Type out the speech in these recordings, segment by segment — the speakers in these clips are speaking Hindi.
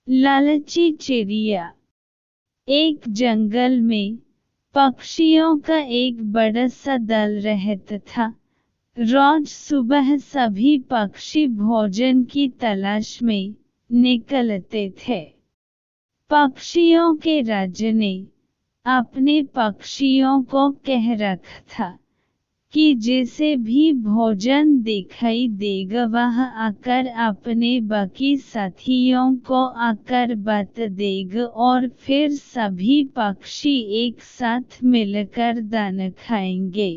लालची चिड़िया। एक जंगल में पक्षियों का एक बड़ा सा दल रहता था। रोज सुबह सभी पक्षी भोजन की तलाश में निकलते थे। पक्षियों के राजा ने अपने पक्षियों को कह रखा था कि जिसे भी भोजन दिखाई देगा वह आकर अपने बाकी साथियों को आकर बता देगा और फिर सभी पक्षी एक साथ मिलकर दाना खाएंगे।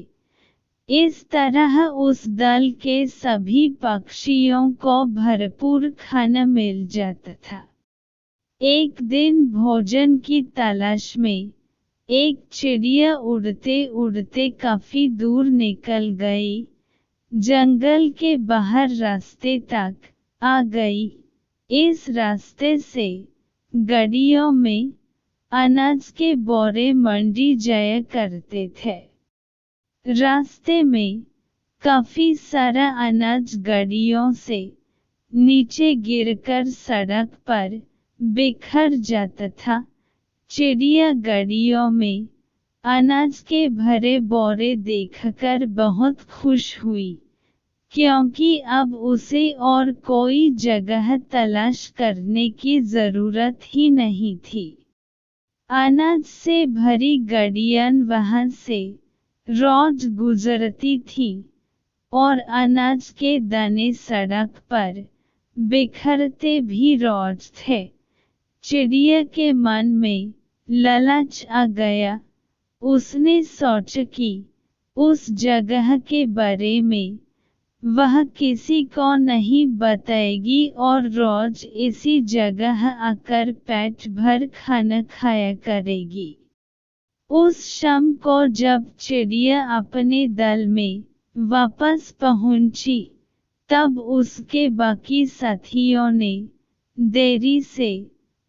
इस तरह उस दल के सभी पक्षियों को भरपूर खाना मिल जाता था। एक दिन भोजन की तलाश में एक चिड़िया उड़ते उड़ते काफी दूर निकल गई। जंगल के बाहर रास्ते तक आ गई। इस रास्ते से गाड़ियों में अनाज के बोरे मंडी जाया करते थे। रास्ते में काफी सारा अनाज गाड़ियों से नीचे गिरकर सड़क पर बिखर जाता था। चिड़िया गाड़ियों में अनाज के भरे बोरे देखकर बहुत खुश हुई, क्योंकि अब उसे और कोई जगह तलाश करने की जरूरत ही नहीं थी। अनाज से भरी गाड़ियां वहां से रोज गुजरती थी और अनाज के दाने सड़क पर बिखरते भी रोज थे। चिड़िया के मन में लालच आ गया। उसने सोचा कि उस जगह के बारे में वह किसी को नहीं बताएगी और रोज इसी जगह आकर पेट भर खाना खाया करेगी। उस शाम को जब चिड़िया अपने दल में वापस पहुंची, तब उसके बाकी साथियों ने देरी से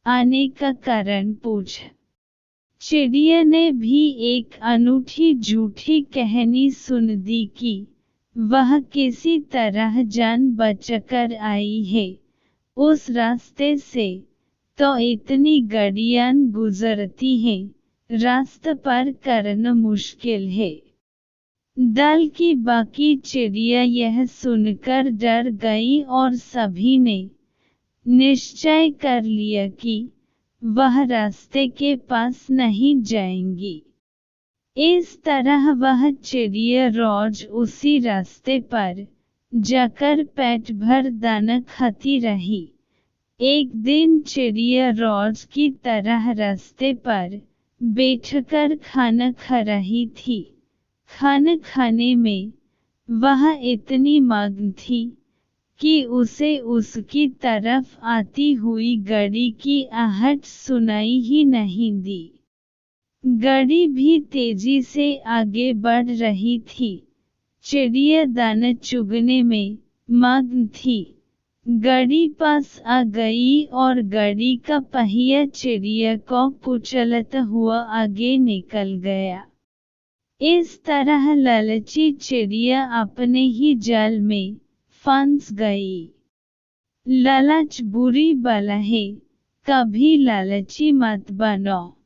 आने का कारण पूछा। चिड़िया ने भी एक अनूठी झूठी कहानी सुन दी कि वह किसी तरह जान बचाकर आई है। उस रास्ते से तो इतनी गाड़ियां गुजरती हैं, रास्ता पार करना मुश्किल है। दल की बाकी चिड़िया यह सुनकर डर गई और सभी ने निश्चय कर लिया कि वह रास्ते के पास नहीं जाएंगी। इस तरह वह चिड़िया रोज उसी रास्ते पर जाकर पेट भर दाना खाती रही। एक दिन चिड़िया रोज की तरह रास्ते पर बैठकर खाना खा रही थी। खाना खाने में वह इतनी मग्न थी कि उसे उसकी तरफ आती हुई गाड़ी की आहट सुनाई ही नहीं दी। गाड़ी भी तेजी से आगे बढ़ रही थी। चिड़िया दाना चुगने में मग्न थी। गाड़ी पास आ गई और गाड़ी का पहिया चिड़िया को कुचलता हुआ आगे निकल गया। इस तरह लालची चिड़िया अपने ही जाल में फंस गई। लालच बुरी बला है, कभी लालची मत बनो।